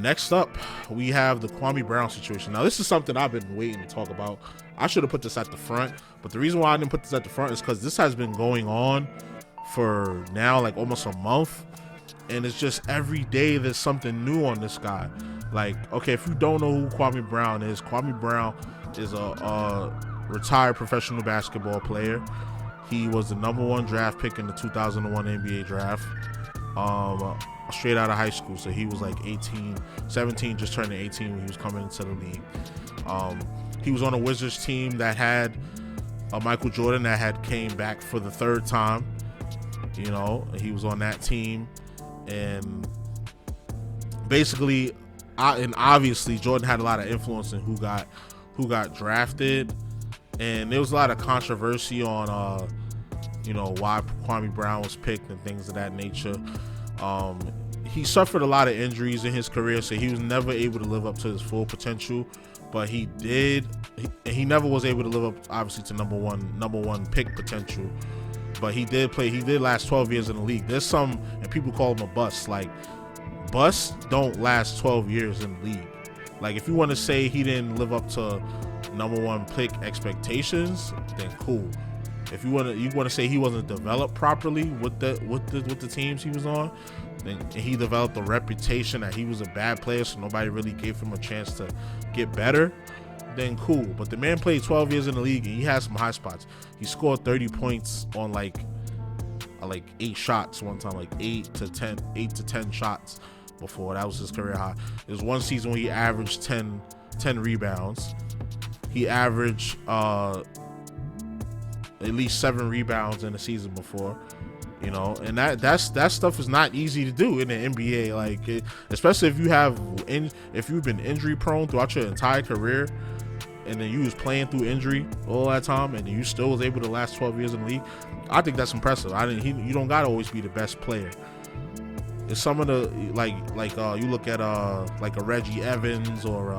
Next up, we have the Kwame Brown situation. Now, this is something I've been waiting to talk about. I should have put this at the front, but the reason why I didn't put this at the front is because this has been going on for now like almost a month, and it's just every day there's something new on this guy. Like, okay, if you don't know who Kwame Brown is a retired professional basketball player. He was the #1 draft pick in the 2001 NBA draft. Straight out of high school, so he was like 17, just turning 18 when he was coming into the league. He was on a Wizards team that had Michael Jordan that had came back for the third time. You know, he was on that team, and basically, and obviously, Jordan had a lot of influence in who got drafted, and there was a lot of controversy on why Kwame Brown was picked and things of that nature. He suffered a lot of injuries in his career, so he was never able to live up to his full potential, but he never was able to live up, obviously, to number one pick potential. But he did last 12 years in the league. There's some, and people call him a bust. Like, busts don't last 12 years in the league. Like, if you want to say he didn't live up to #1 pick expectations, then cool. If you want to say he wasn't developed properly with the teams he was on, then he developed a reputation that he was a bad player, so nobody really gave him a chance to get better, then cool. But the man played 12 years in the league, and he had some high spots. He scored 30 points on like 8 shots one time, like 8 to 10 shots before. That was his career high. There was one season where he averaged 10 rebounds. He averaged at least 7 rebounds in the season before, you know, and that stuff is not easy to do in the NBA. Like, especially if you've been injury prone throughout your entire career, and then you was playing through injury all that time, and you still was able to last 12 years in the league. I think that's impressive. You don't gotta always be the best player. It's some of the you look at like a Reggie Evans or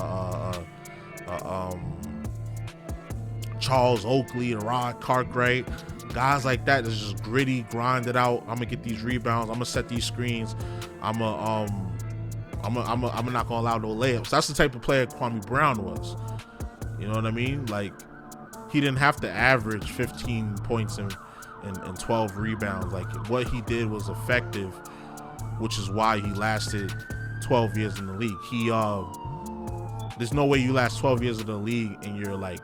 Charles Oakley, Rod Cartwright, guys like that that's just gritty, grind it out. I'm gonna get these rebounds. I'm gonna set these screens. I'm not gonna allow no layups. That's the type of player Kwame Brown was. You know what I mean? Like, he didn't have to average 15 points and 12 rebounds. Like, what he did was effective, which is why he lasted 12 years in the league. There's no way you last 12 years in the league and you're like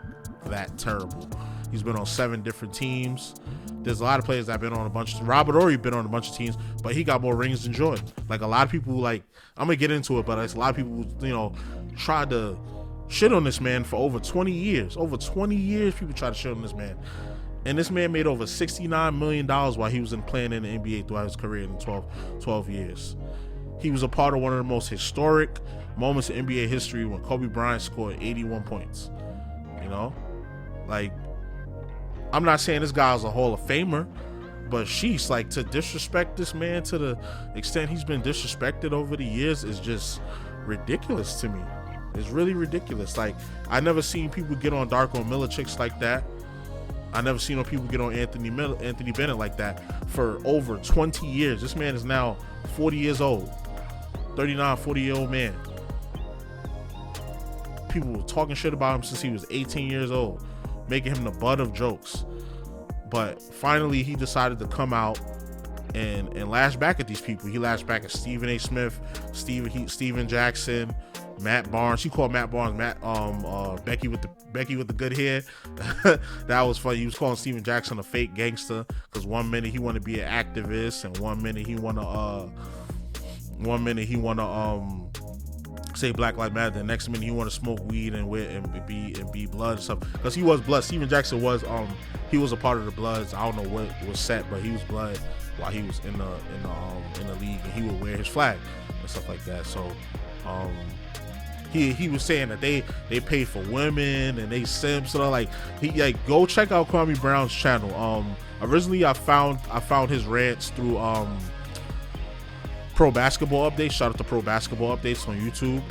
that terrible. He's been on 7 different teams. There's a lot of players that have been on a bunch. Robert Horry been on a bunch of teams, but he got more rings than Jordan. Like, a lot of people, like, I'm gonna get into it, but it's a lot of people, you know, tried to shit on this man for over 20 years. Over 20 years, people tried to shit on this man. And this man made over $69 million while he was playing in the NBA throughout his career in 12 years. He was a part of one of the most historic moments in NBA history when Kobe Bryant scored 81 points. You know? Like, I'm not saying this guy's a Hall of Famer, but sheesh, like, to disrespect this man to the extent he's been disrespected over the years is just ridiculous to me. It's really ridiculous. Like, I never seen people get on Darko Milicic like that. I never seen people get on Anthony Bennett like that for over 20 years. This man is now 40 years old. 39, 40-year-old man. People were talking shit about him since he was 18 years old, making him the butt of jokes. But finally, he decided to come out and lash back at these people. He lashed back at Stephen A. Smith, Steven Jackson, Matt Barnes. He called Matt Barnes Becky with the good hair. That was funny. He was calling Steven Jackson a fake gangster because one minute he wanted to be an activist, and one minute he want to say Black Lives Matter. The next minute he want to smoke weed and be blood and stuff. Because he was blood. Steven Jackson was he was a part of the Bloods. I don't know what was set, but he was blood while he was in the league, and he would wear his flag and stuff like that. So he was saying that they paid for women and they simps. So like, go check out Kwame Brown's channel. Originally I found his rants through Pro Basketball Updates. Shout out to Pro Basketball Updates on YouTube.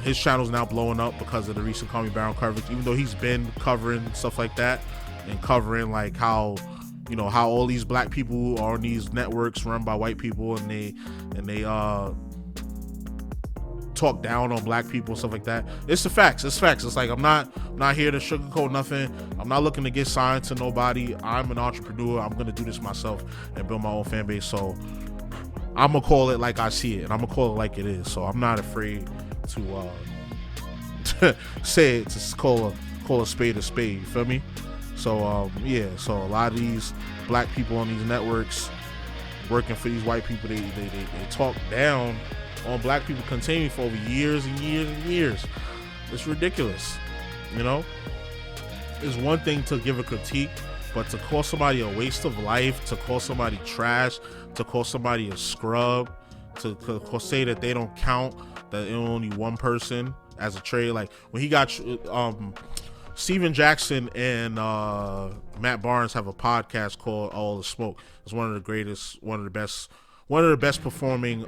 His channel's now blowing up because of the recent Kwame Brown coverage, even though he's been covering stuff like that and covering like how all these black people are on these networks run by white people, and they talk down on black people and stuff like that. It's the facts. It's facts. It's like I'm not here to sugarcoat nothing. I'm not looking to get signed to nobody. I'm an entrepreneur. I'm gonna do this myself and build my own fan base. So I'm gonna call it like I see it, and I'm gonna call it like it is. So I'm not afraid to say it, to call a spade a spade. You feel me? So yeah. So a lot of these black people on these networks working for these white people, they talk down on black people continuing for over years and years and years. It's ridiculous. You know, it's one thing to give a critique, but to call somebody a waste of life, to call somebody trash, to call somebody a scrub, to say that they don't count, that only one person as a trade. Like when he got Steven Jackson and Matt Barnes have a podcast called All the Smoke. It's one of the greatest, one of the best performing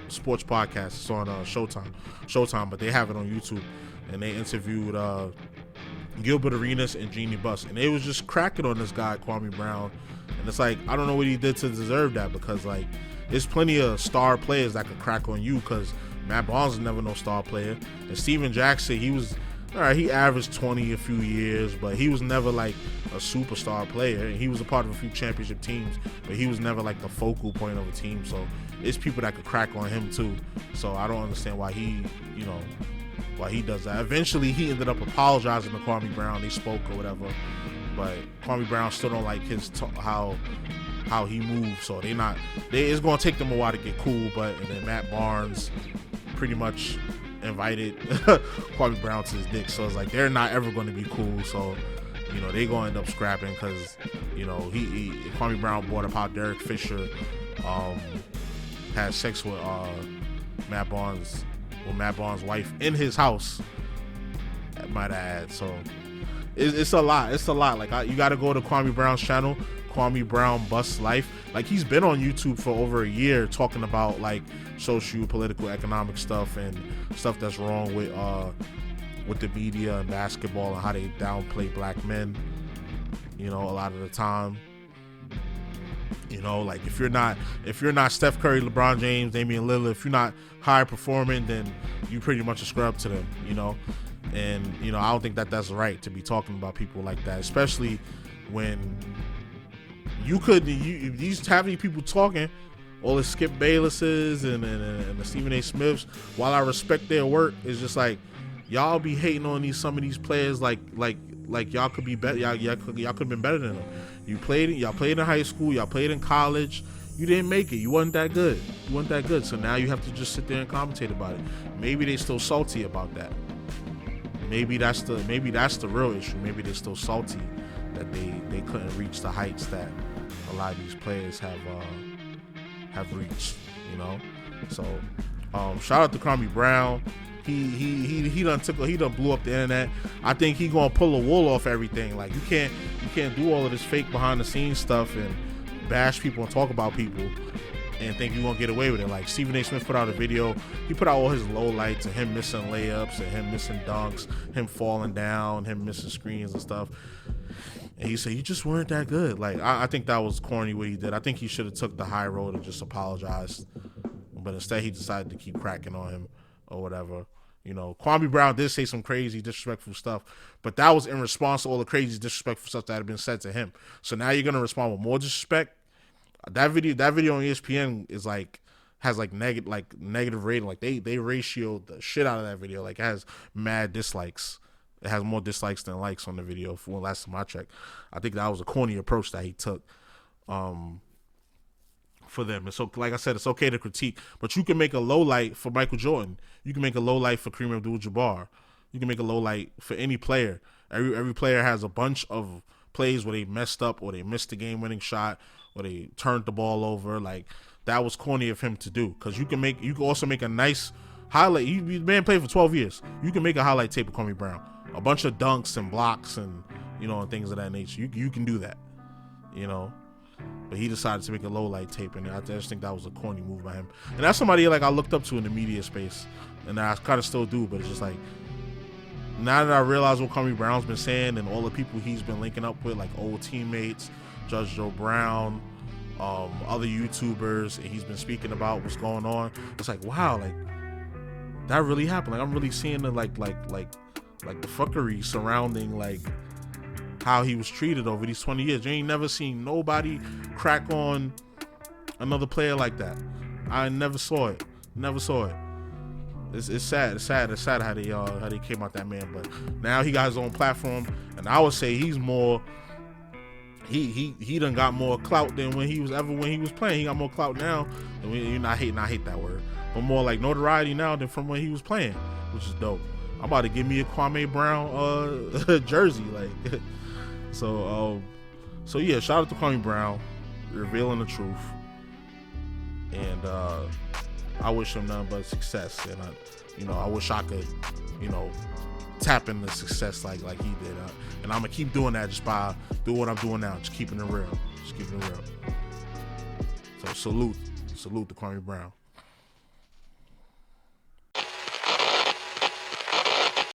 sports podcasts. It's on Showtime, but they have it on YouTube. And they interviewed Gilbert Arenas and Jeannie Buss, and they was just cracking on this guy Kwame Brown. And it's like, I don't know what he did to deserve that, because like there's plenty of star players that could crack on you, because Matt Barnes is never no star player. And Steven Jackson, he was all right, he averaged 20 a few years, but he was never like a superstar player. And he was a part of a few championship teams, but he was never like the focal point of a team. So it's people that could crack on him too. So I don't understand why he does that. Eventually he ended up apologizing to Kwame Brown. They spoke or whatever, but Kwame Brown still don't like his how he moves. So it's gonna take them a while to get cool. And then Matt Barnes pretty much invited Kwame Brown to his dick, so it's like they're not ever going to be cool. So they gonna end up scrapping, because Kwame Brown brought up how Derek Fisher had sex with Matt Barnes' wife in his house, I might add. So it's a lot. Like you got to go to Kwame Brown's channel, Kwame Brown Bust Life. Like he's been on YouTube for over a year talking about like social, political, economic stuff and stuff that's wrong with the media and basketball and how they downplay black men, a lot of the time. Like if you're not Steph Curry, LeBron James, Damian Lillard, if you're not high performing, then you pretty much a scrub to them, and I don't think that's right to be talking about people like that, especially when these having people talking, all the Skip Baylesses and the Stephen A. Smiths, while I respect their work, is just like y'all be hating on some of these players like y'all could be better. Y'all could have been better than them. Y'all played in high school, y'all played in college. You didn't make it. You wasn't that good. So now you have to just sit there and commentate about it. Maybe they still salty about that. Maybe that's the real issue. Maybe they're still salty that they couldn't reach the heights that a lot of these players have reached. So shout out to Kwame Brown. He done blew up the internet. I think he gonna pull a wool off everything. Like you can't do all of this fake behind the scenes stuff and bash people and talk about people and think you're gonna get away with it. Like Stephen A. Smith put out a video. He put out all his low lights and him missing layups and him missing dunks, him falling down, him missing screens and stuff. And he said, you just weren't that good. Like, I think that was corny what he did. I think he should have took the high road and just apologized. But instead, he decided to keep cracking on him or whatever. Kwame Brown did say some crazy, disrespectful stuff, but that was in response to all the crazy, disrespectful stuff that had been said to him. So now you're going to respond with more disrespect? That video on ESPN is has negative rating. Like, they ratioed the shit out of that video. Like, it has mad dislikes. It has more dislikes than likes on the video for when last time I checked. I think that was a corny approach that he took for them. And so, like I said, it's okay to critique, but you can make a low light for Michael Jordan. You can make a low light for Kareem Abdul-Jabbar. You can make a low light for any player. Every player has a bunch of plays where they messed up or they missed the game-winning shot or they turned the ball over. Like, that was corny of him to do, because you can also make a nice highlight. You man played for 12 years. You can make a highlight tape of Kwame Brown. A bunch of dunks and blocks and and things of that nature. You can do that, But he decided to make a low light tape, and I just think that was a corny move by him. And that's somebody like I looked up to in the media space, and I kind of still do. But it's just like, now that I realize what Kwame Brown's been saying and all the people he's been linking up with, like old teammates, Judge Joe Brown, other YouTubers, and he's been speaking about what's going on. It's like, wow, like that really happened. Like I'm really seeing the like the fuckery surrounding like how he was treated over these 20 years. You ain't never seen nobody crack on another player like that. I never saw it. Never saw it. It's sad. It's sad how they came out that man. But now he got his own platform, and I would say he's more. He done got more clout than when he was playing. He got more clout now. And I hate that word, but more like notoriety now than from when he was playing, which is dope. I'm about to give me a Kwame Brown jersey, like. So yeah, shout out to Kwame Brown, revealing the truth, and I wish him nothing but success. And I wish I could, tap into success like he did. And I'm gonna keep doing that just by doing what I'm doing now, just keeping it real. So salute to Kwame Brown.